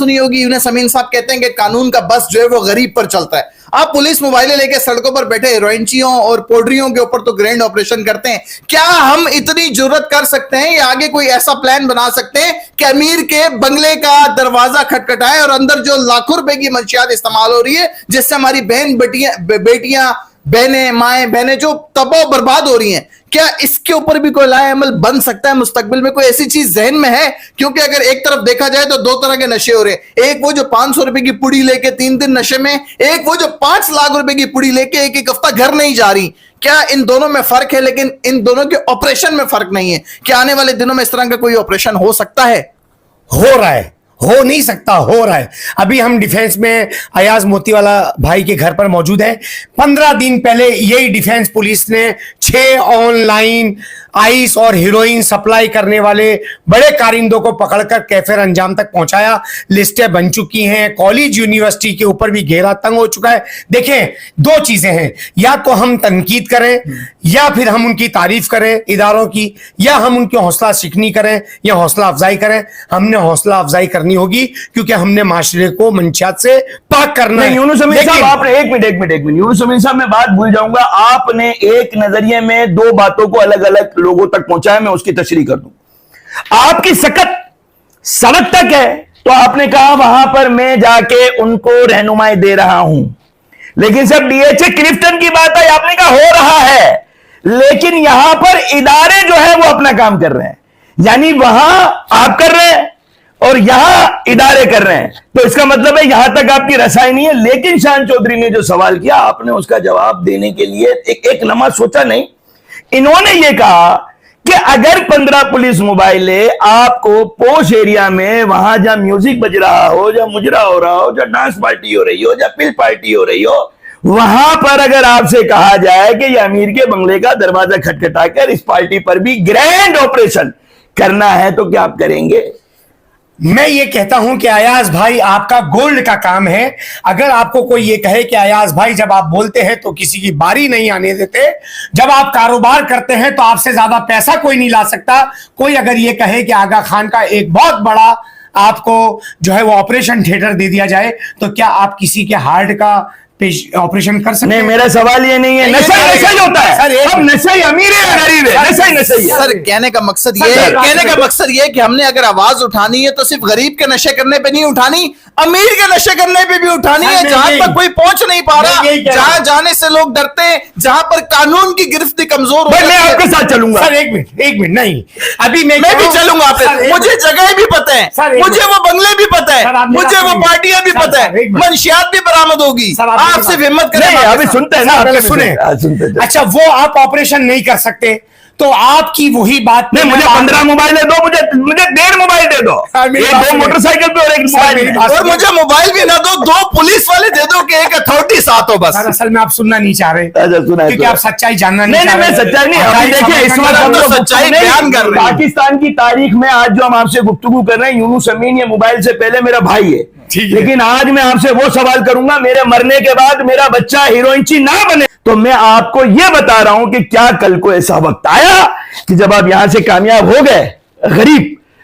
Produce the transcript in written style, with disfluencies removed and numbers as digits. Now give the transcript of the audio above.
सुनी होगी, यूनुस अमीन साहब कहते हैं कि कानून का बस जो है वो गरीब पर चलता है। आप पुलिस मोबाइलें लेके सड़कों पर बैठे हीरोइनचियों और पोडरियों के ऊपर तो ग्रैंड ऑपरेशन करते हैं। क्या हम इतनी जुर्रत कर सकते हैं या आगे कोई ऐसा प्लान बना सकते हैं कि अमीर के बंगले का दरवाजा खटखटाए और अंदर जो लाखों रुपए की मंशियात इस्तेमाल हो रही है, जिससे हमारी बेटियां बहनें, माएं बहनें जो तबाह बर्बाद हो रही हैं, क्या इसके ऊपर भी कोई लाए अमल बन सकता है मुस्तकबिल में? कोई ऐसी चीज जहन में है? क्योंकि अगर एक तरफ देखा जाए तो दो तरह के नशे हो रहे हैं, एक वो जो 500 रुपए की पुड़ी लेके 3 दिन नशे में, एक वो जो 5 लाख रुपए की पुड़ी लेके एक एक हफ्ता घर नहीं जा रही। क्या इन दोनों में फर्क है, लेकिन इन दोनों के ऑपरेशन में फर्क नहीं है? क्या आने वाले दिनों में इस तरह का कोई ऑपरेशन हो सकता है? हो रहा है, हो नहीं सकता, हो रहा है। अभी हम डिफेंस में अयाज मोतीवाला भाई के घर पर मौजूद हैं। 15 दिन पहले यही डिफेंस पुलिस ने 6 ऑनलाइन आइस और हीरोइन सप्लाई करने वाले बड़े कारिंदों को पकड़कर कैफिर अंजाम तक पहुंचाया। लिस्टें बन चुकी हैं, कॉलेज यूनिवर्सिटी के ऊपर भी घेरा तंग हो चुका है। देखें, 2 चीजें हैं, या तो हम तनकीद करें या फिर हम उनकी तारीफ करें इदारों की, या हम उनकी हौसला शिकनी करें या हौसला अफजाई करें। हमने हौसला अफजाई करनी होगी क्योंकि हमने माशरे को मंशियात से पाक करना है। यूनुस अमीन साहब, आपने एक मिनट यूनुस अमीन साहब, मैं बात भूल जाऊंगा। आपने एक नजरिए में 2 बातों को अलग अलग लोगों तक पहुंचाया, मैं उसकी तशरीह कर दूं। आपकी सकत सड़क तक है तो आपने कहा वहां पर मैं जाके उनको रहनुमाई दे रहा हूं, लेकिन सब डीएचए क्लिफ्टन की बात है, आपने कहा हो रहा है, लेकिन यहां पर इदारे जो है वो अपना काम कर रहे हैं। यानी वहां आप कर रहे हैं और यहां इदारे कर रहे हैं, तो इसका मतलब है यहां तक आपकी रसाई नहीं है। लेकिन शान चौधरी ने जो सवाल किया, आपने उसका जवाब देने के लिए एक लम्हा सोचा नहीं। इन्होंने ये कहा कि अगर 15 पुलिस मोबाइलें आपको पोश एरिया में, वहां जहां म्यूजिक बज रहा हो, जहां मुजरा हो रहा हो, जहां डांस पार्टी हो रही हो, जहां पिल पार्टी हो रही हो, वहां पर अगर आपसे कहा जाए कि ये अमीर के बंगले का दरवाजा खटखटाकर इस पार्टी पर भी ग्रैंड ऑपरेशन करना है, तो क्या आप करेंगे? मैं ये कहता हूं कि अयाज भाई, आपका गोल्ड का काम है। अगर आपको कोई ये कहे कि अयाज भाई जब आप बोलते हैं तो किसी की बारी नहीं आने देते, जब आप कारोबार करते हैं तो आपसे ज्यादा पैसा कोई नहीं ला सकता, कोई अगर ये कहे कि आगा खान का एक बहुत बड़ा आपको जो है वो ऑपरेशन थिएटर दे दिया जाए, तो क्या आप किसी के हार्ट का ऑपरेशन कर सकते हैं? नहीं, मेरा सवाल ये नहीं है। नशा ही होता है सर, अब नशा ही अमीर है गरीब है, नशा ही है सर। कहने का मकसद ये है कि हमने अगर आवाज उठानी है तो सिर्फ गरीब के नशे करने पे नहीं उठानी, अमीर के नशे करने पे भी उठानी है। जहां पर कोई पहुंच नहीं पा रहा, जहां जाने से लोग डरते हैं, जहां पर कानून की गिरफ्ती कमजोर हो, मैं आपके साथ चलूंगा। सर एक मिनट नहीं, अभी मैं भी चलूंगा आपसे। मुझे जगह भी पता है, मुझे वो बंगले भी पता है, मुझे वो पार्टियां भी पता है, मंशियात भी बरामद होगी। आप सिर्फ हिम्मत करें, अभी सुनते हैं ना, सुने। अच्छा, वो आप ऑपरेशन नहीं कर सकते तो आपकी वही बात नहीं, मुझे 15 मोबाइल दो, मुझे 1.5 मोबाइल दे दो, एक 2 मोटरसाइकिल पे और 1 मोबाइल, और मुझे मोबाइल भी ना दो, 2 पुलिस वाले दे दो कि एक अथॉरिटी साथ हो बस। असल में आप सुनना नहीं चाह रहे क्योंकि आप सच्चाई जानना नहीं चाह रहे। मैं सच्चाई नहीं, अभी देखिए इस वक्त हम लोग सच्चाई बयान कर रहे हैं। पाकिस्तान की तारीख में आज जो हम आपसे गुफ्तगू कर रहे हैं, यूनुस अमीन ये मोबाइल से पहले मेरा भाई है, लेकिन आज मैं आपसे वो सवाल करूंगा, मेरे मरने के बाद मेरा बच्चा हीरोइनची ना बने, तो मैं आपको यह बता रहा हूं कि क्या कल को ऐसा वक्त आया कि जब आप यहां से कामयाब हो गए, गरीब